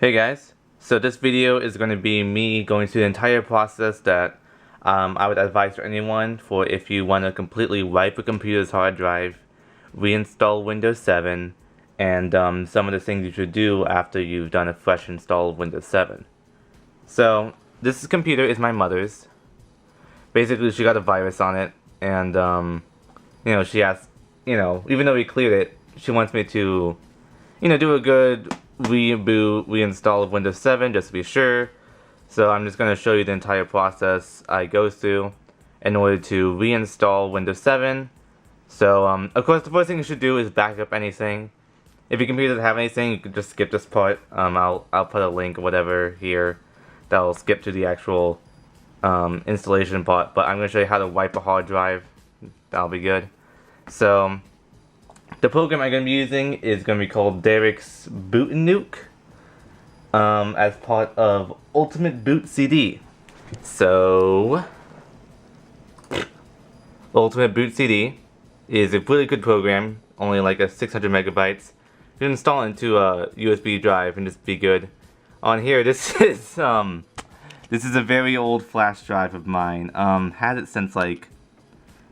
Hey guys, so this video is going to be me going through the entire process that I would advise for anyone for if you want to completely wipe a computer's hard drive, reinstall Windows 7, and some of the things you should do after you've done a fresh install of Windows 7. So this computer is my mother's. Basically she got a virus on it, and she has, even though we cleared it, she wants me to do a good reboot, reinstall of Windows 7 just to be sure. So I'm just going to show you the entire process I go through in order to reinstall Windows 7. So of course the first thing you should do is back up anything. If your computer doesn't have anything, you can just skip this part. I'll put a link or whatever here that'll skip to the actual installation part, but I'm going to show you how to wipe a hard drive. That'll be good. So the program I'm going to be using is going to be called Derek's Boot Nuke as part of Ultimate Boot CD. So Ultimate Boot CD is a really good program, only like a 600 megabytes. You can install it into a USB drive and just be good. On here, this is a very old flash drive of mine. Had it since like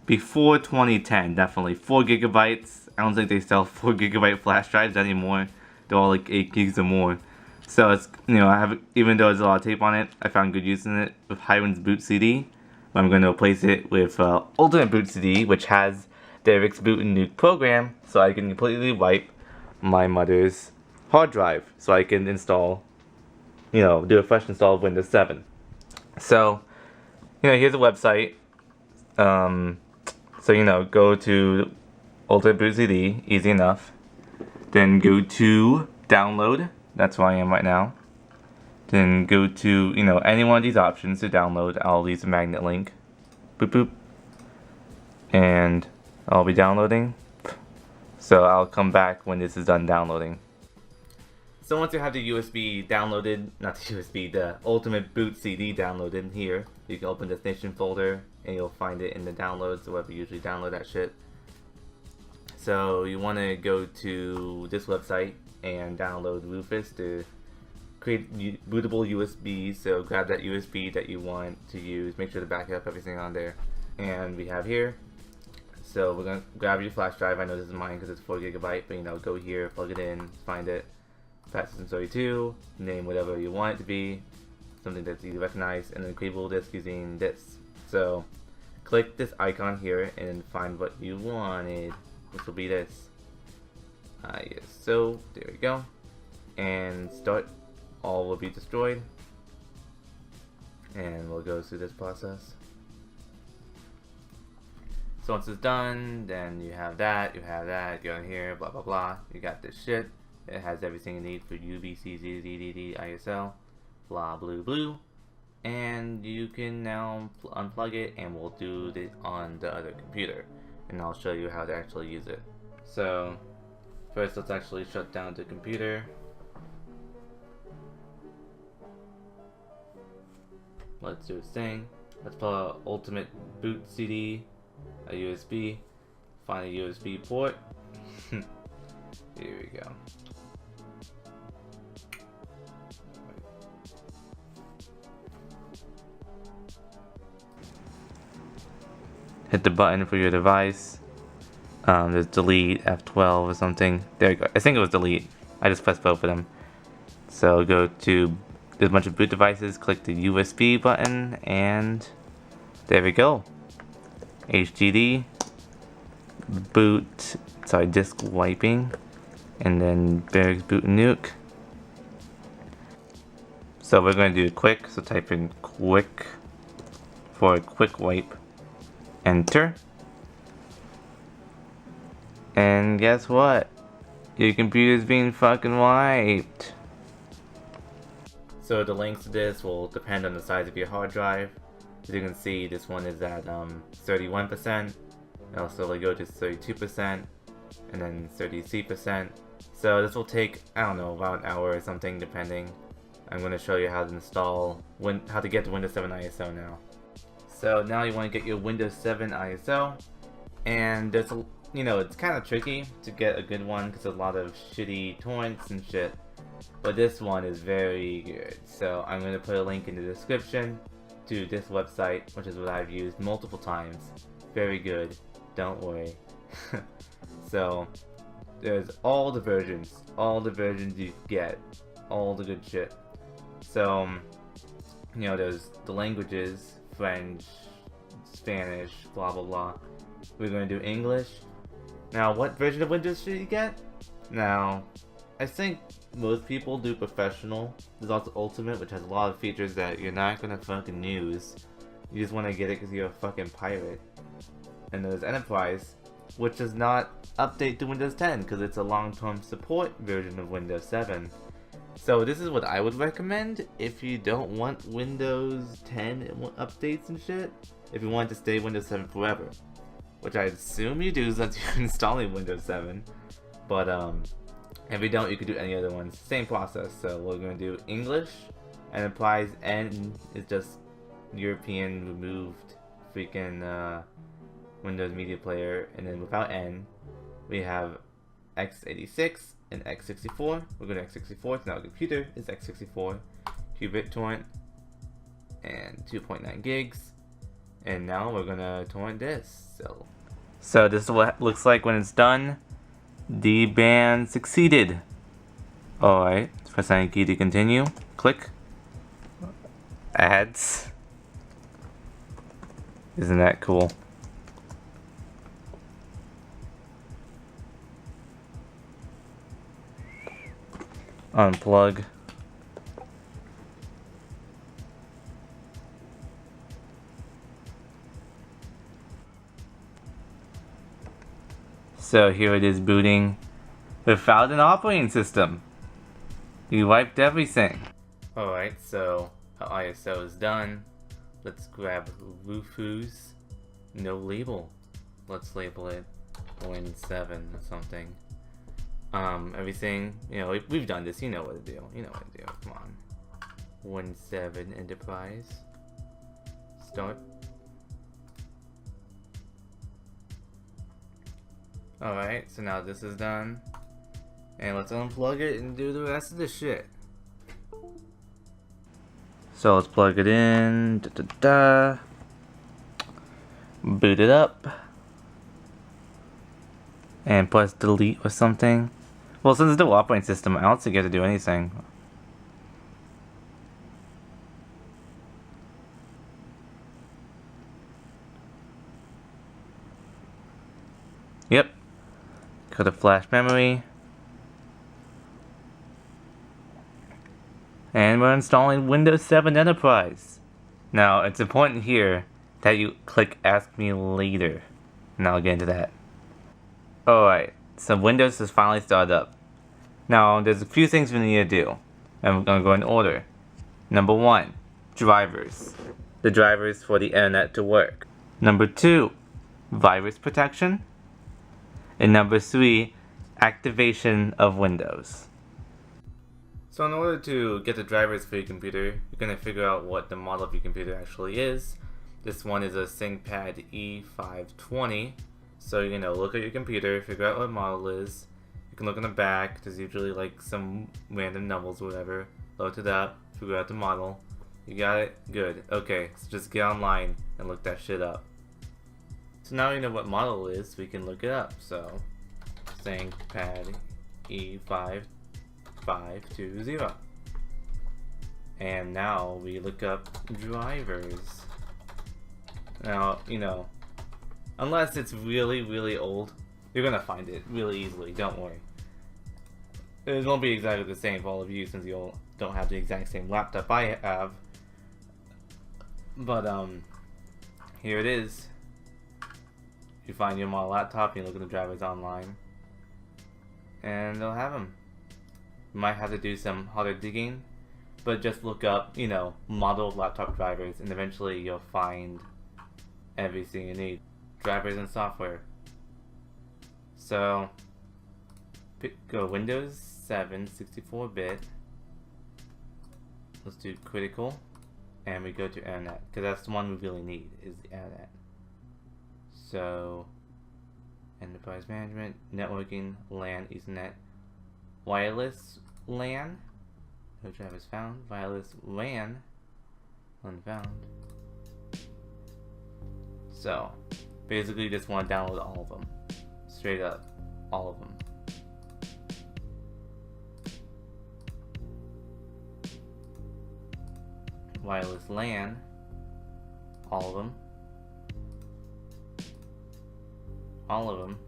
before 2010, definitely 4 gigabytes. I don't think they sell 4 gigabyte flash drives anymore. They're all like 8 gigs or more. So it's, I have, even though there's a lot of tape on it, I found good use in it with Hiram's Boot CD. I'm going to replace it with Ultimate Boot CD, which has Derek's Boot and Nuke program, so I can completely wipe my mother's hard drive, so I can install, do a fresh install of Windows 7. So, here's a website. So go to Ultimate Boot CD, easy enough. Then go to download, that's where I am right now. Then go to, any one of these options to download. I'll use the magnet link. Boop boop. And I'll be downloading. So I'll come back when this is done downloading. So once you have the USB downloaded, not the USB, the Ultimate Boot CD downloaded here, you can open the destination folder and you'll find it in the downloads, or wherever you usually download that shit. So you want to go to this website and download Rufus to create bootable USB. So grab that USB that you want to use, make sure to back up everything on there. And we have here. So we're going to grab your flash drive. I know this is mine because it's 4 gigabyte, but go here, plug it in, find it. System32, name whatever you want it to be, something that's easy to recognize, and then create disk using this. So click this icon here and find what you wanted, which will be this. Yes, so there we go. And start, all will be destroyed. And we'll go through this process. So once it's done, then you have that, go in here, blah blah blah. You got this shit. It has everything you need for UBCZDD ISL, blah blue blue, and you can now unplug it, and we'll do it on the other computer, and I'll show you how to actually use it. So first, let's actually shut down the computer. Let's do its thing. Let's pull out Ultimate Boot CD, a USB. Find a USB port. Here we go. Hit the button for your device. There's delete, F12 or something. There we go. I think it was delete. I just pressed both of them. So go to, there's a bunch of boot devices, click the USB button, and there we go. HDD, boot, disk wiping, and then Derek's Boot Nuke. So we're going to do quick, so type in quick for a quick wipe. Enter. And guess what? Your computer's being fucking wiped. So the links to this will depend on the size of your hard drive. As you can see, this one is at 31%. Also, go to 32%, and then 33%. So this will take, I don't know, about an hour or something, depending. I'm going to show you how to install, how to get the Windows 7 ISO now. So now you want to get your Windows 7 ISO, and there's a, it's kind of tricky to get a good one because there's a lot of shitty torrents and shit. but this one is very good. So I'm going to put a link in the description to this website, which is what I've used multiple times. Very good, don't worry. So there's all the versions you get, all the good shit. So you know, there's the languages, French, Spanish, blah blah blah. We're going to do English. Now, what version of Windows should you get? Now, I think most people do Professional. There's also Ultimate, which has a lot of features that you're not gonna fucking use. You just want to get it because you're a fucking pirate. And there's Enterprise, which does not update to Windows 10 because it's a long-term support version of Windows 7. So this is what I would recommend if you don't want Windows 10 updates and shit. If you want to stay Windows 7 forever. Which I assume you do since you're installing Windows 7. But if you don't, you could do any other ones. Same process. So we're going to do English, Enterprise, N is just European removed freaking Windows Media Player. And then without N, we have x86 and x64. We're going to x64, so now the computer is x64. Qubit torrent and 2.9 gigs. And now we're gonna torrent this. So this is what it looks like when it's done. The ban succeeded. Alright, press any key to continue. Click. Ads. Isn't that cool? Unplug. So here it is booting without an operating system. You wiped everything. Alright, so our ISO is done. Let's grab Wufu's no label. Let's label it Win7 or something. Everything, you know, we've done this, you know what to do. You know what to do. Come on. Win7 Enterprise. Start. Alright, so now this is done. And let's unplug it and do the rest of the shit. So let's plug it in. Boot it up. And press delete or something. Well, since there's no operating system, I don't think you have to do anything. Yep. Go to flash memory. And we're installing Windows 7 Enterprise. Now, it's important here that you click Ask Me Later. And I'll get into that. Alright, so Windows has finally started up. Now, there's a few things we need to do. And we're going to go in order. Number 1, drivers. The drivers for the internet to work. Number 2, virus protection. And number 3, activation of Windows. So in order to get the drivers for your computer, you're going to figure out what the model of your computer actually is. This one is a ThinkPad E520. So you're going to look at your computer, figure out what model it is. You can look in the back, there's usually like some random numbers or whatever. Load it up, figure out the model. You got it? Good. Okay, so just get online and look that shit up. So now you know what model it is, we can look it up. So, ThinkPad E5520. And now we look up drivers. Now, you know, unless it's really, really old, you're gonna find it really easily, don't worry. It won't be exactly the same for all of you since you all don't have the exact same laptop I have. But, here it is. You find your model laptop, you look at the drivers online, and they'll have them. You might have to do some harder digging, but just look up, you know, model laptop drivers, and eventually you'll find everything you need. Drivers and software. So, go Windows 7 64-bit. Let's do critical, and we go to internet, because that's the one we really need, is the internet. So, enterprise management, networking, LAN, Ethernet, wireless, LAN. No drivers found. Wireless LAN. Unfound. So, basically you just want to download all of them. Straight up. All of them. Wireless LAN. All of them. All of them.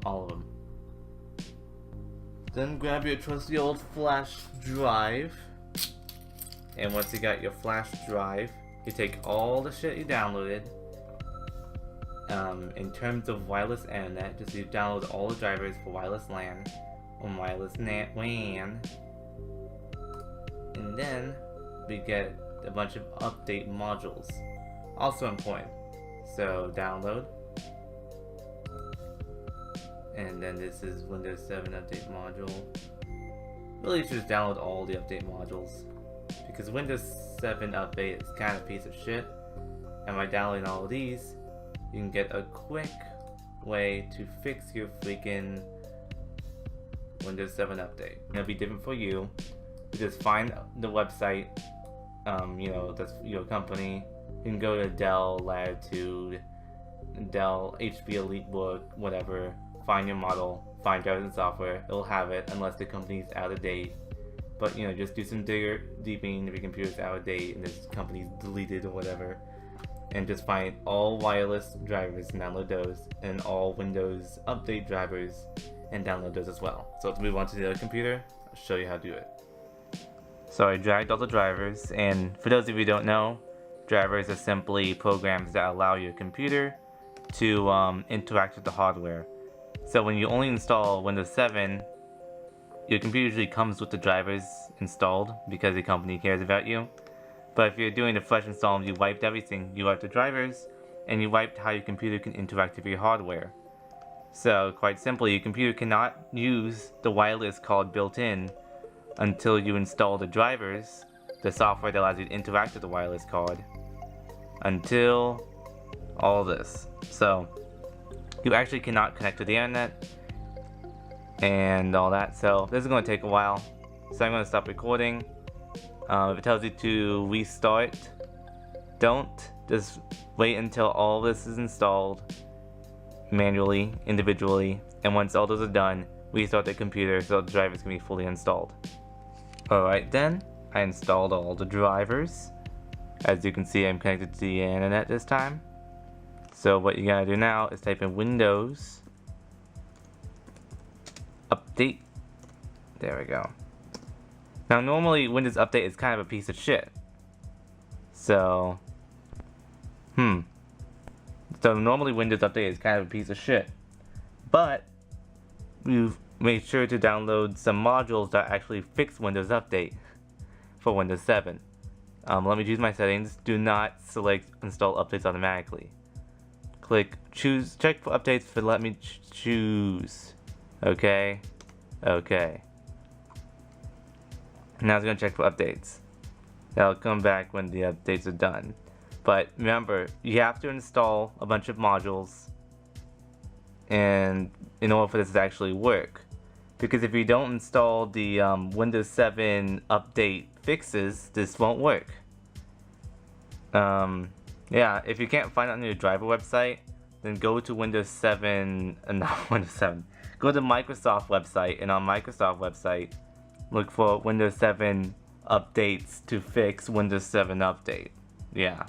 All of them. Then grab your trusty old flash drive. And once you got your flash drive, you take all the shit you downloaded. In terms of wireless internet, just you download all the drivers for wireless LAN on wireless WAN. And then we get a bunch of update modules. Also important. So download. And then this is Windows 7 update module. Really, you should just download all the update modules. Because Windows 7 update is kind of a piece of shit. And by downloading all of these, you can get a quick way to fix your freaking Windows 7 update. It'll be different for you. You just find the website, that's your company. You can go to Dell Latitude, Dell HP EliteBook, whatever. Find your model, find drivers and software. It'll have it unless the company's out of date. But just do some deeping if your computer's out of date and this company's deleted or whatever. And just find all wireless drivers and download those, and all Windows update drivers and download those as well. So let's move on to the other computer. I'll show you how to do it. So I dragged all the drivers, and for those of you who don't know, drivers are simply programs that allow your computer to interact with the hardware. So when you only install Windows 7, your computer usually comes with the drivers installed because the company cares about you. But if you're doing a fresh install, you wiped everything. You wiped the drivers, and you wiped how your computer can interact with your hardware. So quite simply, your computer cannot use the wireless card built in until you install the drivers, the software that allows you to interact with the wireless card, until all this. So you actually cannot connect to the internet and all that. So this is going to take a while. So I'm going to stop recording. If it tells you to restart, don't. Just wait until all this is installed manually, individually, and once all those are done, restart the computer so the drivers can be fully installed. Alright then, I installed all the drivers. As you can see, I'm connected to the internet this time. So what you gotta do now is type in Windows Update. There we go. Now normally Windows Update is kind of a piece of shit. So normally Windows Update is kind of a piece of shit. But we've made sure to download some modules that actually fix Windows Update for Windows 7. Let me choose my settings. Do not select install updates automatically. Click choose, check for updates for let me choose. Okay. Now it's going to check for updates. That'll come back when the updates are done. But remember, you have to install a bunch of modules and in order for this to actually work. Because if you don't install the Windows 7 update fixes, this won't work. Yeah, if you can't find it on your driver website, then go to Windows 7, not Windows 7. Go to Microsoft website, and on Microsoft website, look for Windows 7 updates to fix Windows 7 update. Yeah.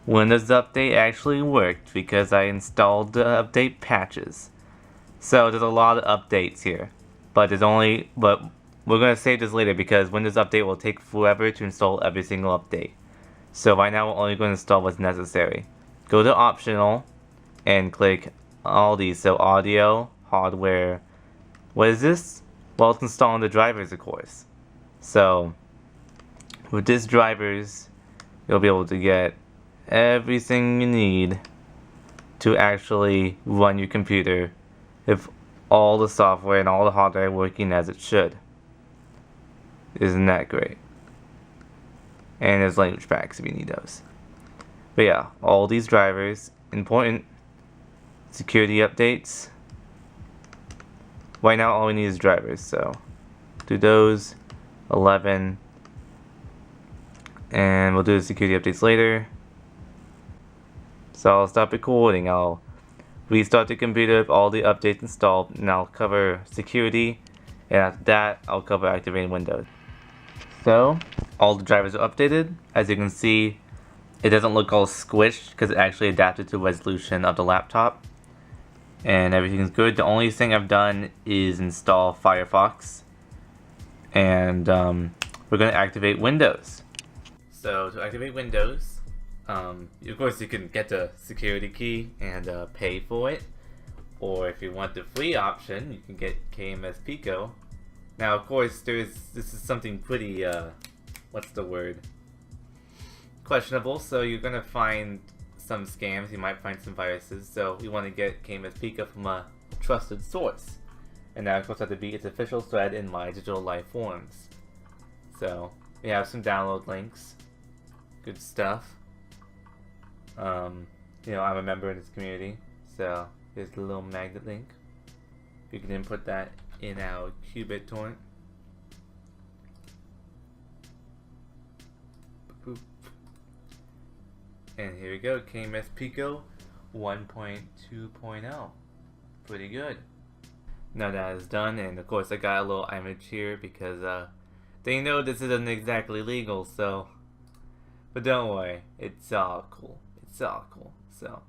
Windows Update actually worked because I installed the update patches. So there's a lot of updates here. But we're going to save this later because Windows Update will take forever to install every single update. So right now we're only going to install what's necessary. Go to Optional and click all these. So Audio, Hardware. What is this? Well, it's installing the drivers, of course. So with this drivers, you'll be able to get everything you need to actually run your computer if all the software and all the hardware are working as it should. Isn't that great? And there's language packs if you need those. But yeah, all these drivers, important. Security updates. Right now all we need is drivers, so do those. 11. And we'll do the security updates later. So I'll stop recording. I'll restart the computer with all the updates installed, and I'll cover security. And after that, I'll cover activating Windows. So all the drivers are updated. As you can see, it doesn't look all squished because it actually adapted to the resolution of the laptop. And everything's good. The only thing I've done is install Firefox. And we're going to activate Windows. So to activate Windows, of course you can get the security key and pay for it. Or if you want the free option, you can get KMS Pico. Now of course this is something pretty, what's the word? Questionable, so you're going to find some scams, you might find some viruses, so we want to get KMS Pico from a trusted source. And that of course has to be its official thread in My Digital Life forums. So we have some download links. Good stuff. You know, I'm a member in this community, so there's the little magnet link. You can input that in our qubit torrent. Boop. And here we go, KMS Pico 1.2.0. Pretty good. Now that is done, and of course I got a little image here because they know this isn't exactly legal, so. But don't worry, it's all cool. It's all cool. So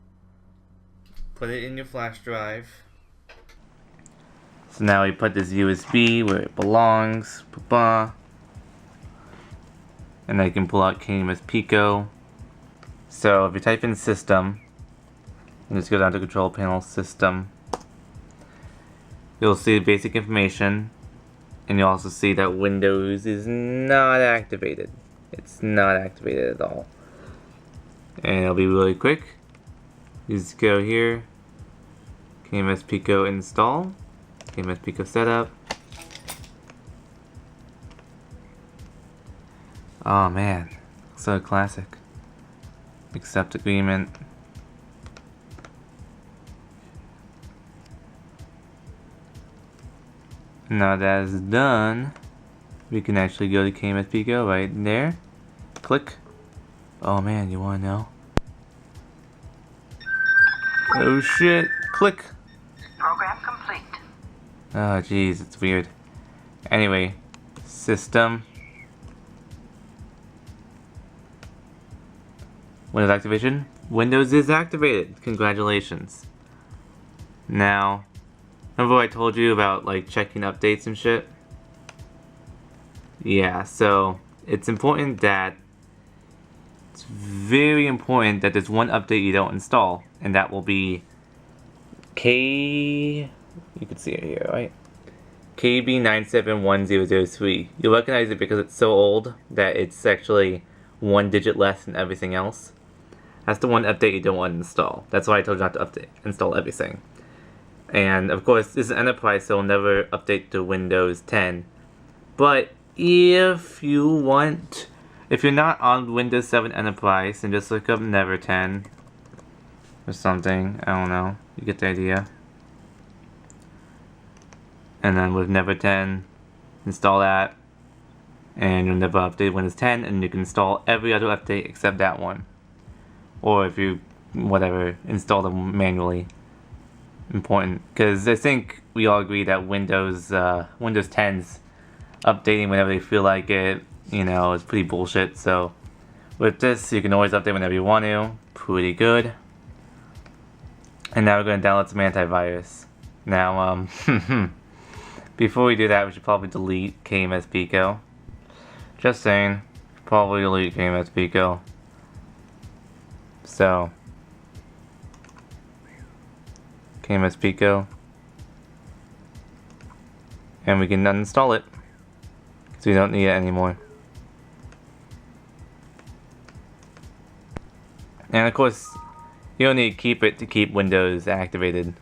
put it in your flash drive. So now we put this USB where it belongs. And I can pull out KMS Pico. So if you type in system, and just go down to control panel system, you'll see basic information, and you'll also see that Windows is not activated. It's not activated at all. And it'll be really quick. You just go here, KMS Pico install, KMS Pico setup. Oh man, so classic. Accept agreement. Now that is done, we can actually go to KMS Pico right there. Click. Oh man, you wanna know? Oh shit, click. Program complete. Oh jeez, it's weird. Anyway, system. Windows activation. Windows is activated. Congratulations. Now, remember what I told you about like checking updates and shit? Yeah, so it's important that it's very important that there's one update you don't install, and that will be you can see it here, right? KB971003. You'll recognize it because it's so old that it's actually one digit less than everything else. That's the one update you don't want to install. That's why I told you not to install everything. And of course, this is Enterprise, so it'll never update to Windows 10. But if you're not on Windows 7 Enterprise, then just look up Never 10 or something. I don't know. You get the idea. And then with Never 10, install that, and you'll never update Windows 10, and you can install every other update except that one. Or if you, install them manually. Important, because I think we all agree that Windows 10's updating whenever they feel like it, is pretty bullshit. So with this, you can always update whenever you want to. Pretty good. And now we're going to download some antivirus. Now, before we do that, we should probably delete KMS Pico. Just saying, probably delete KMS Pico. So, KMS Pico, and we can uninstall it because we don't need it anymore. And of course, you don't need to keep it to keep Windows activated.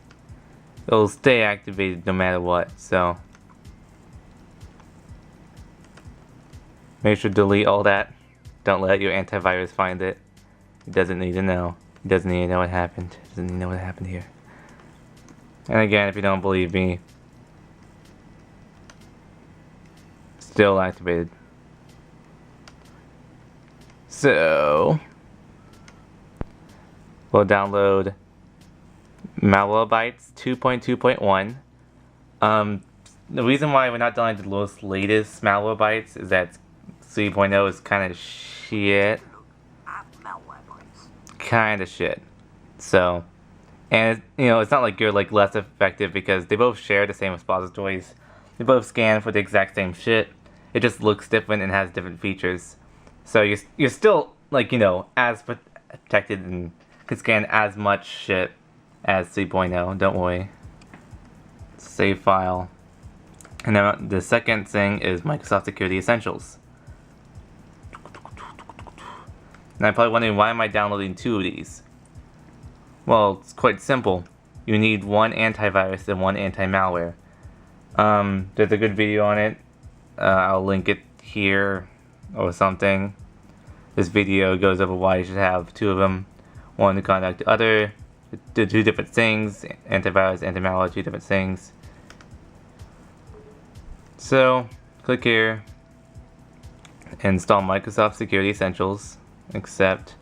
It'll stay activated no matter what, so make sure to delete all that. Don't let your antivirus find it. He doesn't need to know. He doesn't need to know what happened. He doesn't need to know what happened here. And again, if you don't believe me, still activated. So we'll download Malwarebytes 2.2.1. The reason why we're not downloading the latest Malwarebytes is that 3.0 is kind of shit. Kind of shit. So, and it's not like you're like less effective because they both share the same repositories. They both scan for the exact same shit. It just looks different and has different features. So you're still like as protected and can scan as much shit as 3.0. Don't worry. Save file. And then the second thing is Microsoft Security Essentials. And I'm probably wondering, why am I downloading 2 of these? Well, it's quite simple. You need one antivirus and one anti-malware. There's a good video on it. I'll link it here or something. This video goes over why you should have 2 of them. One to contact the other. Do 2 different things. Antivirus, anti-malware, 2 different things. So, click here. Install Microsoft Security Essentials. Except,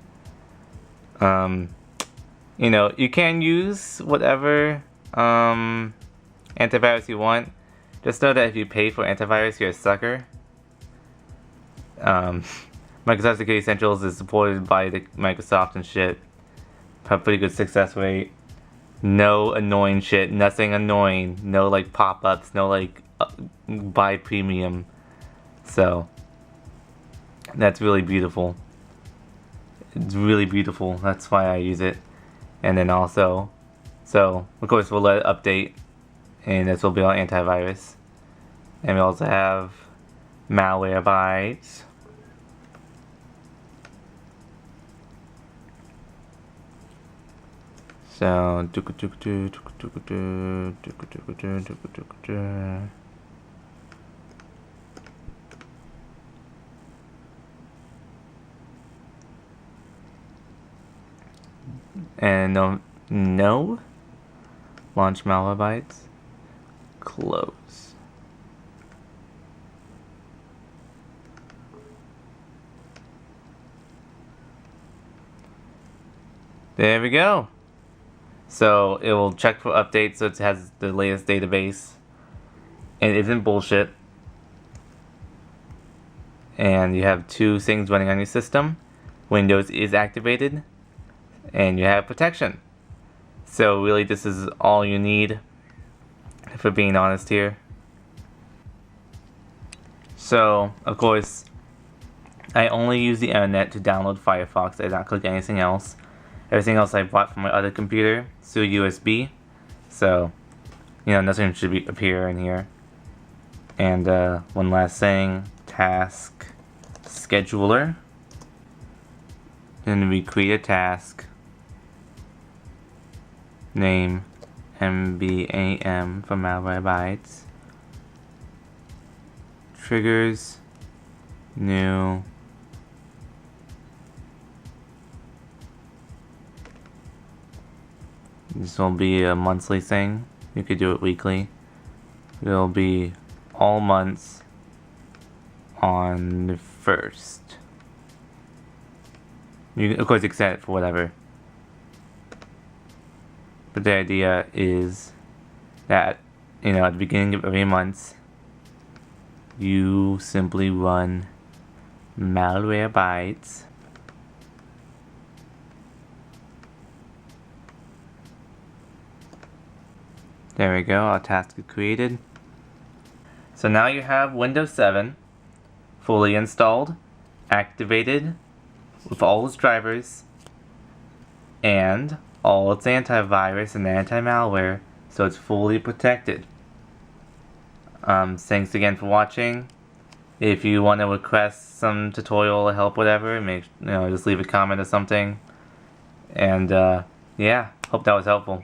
you can use whatever antivirus you want. Just know that if you pay for antivirus, you're a sucker. Microsoft Security Essentials is supported by the Microsoft and shit. Have pretty good success rate. No annoying shit. Nothing annoying. No like pop-ups. No like buy premium. So that's really beautiful. It's really beautiful. That's why I use it. And then also, so of course we'll let it update, and this will be our antivirus. And we also have Malwarebytes. So and no. Launch Malwarebytes. Close. There we go. So it will check for updates, so it has the latest database. And it isn't bullshit. And you have 2 things running on your system. Windows is activated. And you have protection. So really this is all you need, for being honest here. So of course I only use the internet to download Firefox. I did not click anything else. Everything else I bought from my other computer through USB. So nothing should appear in here. And one last thing, task scheduler. Then we create a task. Name MBAM for Malwarebytes. Triggers. New. This will be a monthly thing. You could do it weekly. It will be all months on the 1st. Of course, you can set it for whatever. But the idea is that, at the beginning of every month, you simply run Malwarebytes. There we go, our task is created. So now you have Windows 7 fully installed, activated with all its drivers, and all its antivirus and anti-malware, so it's fully protected. Thanks again for watching. If you want to request some tutorial or help, whatever, just leave a comment or something. And yeah, hope that was helpful.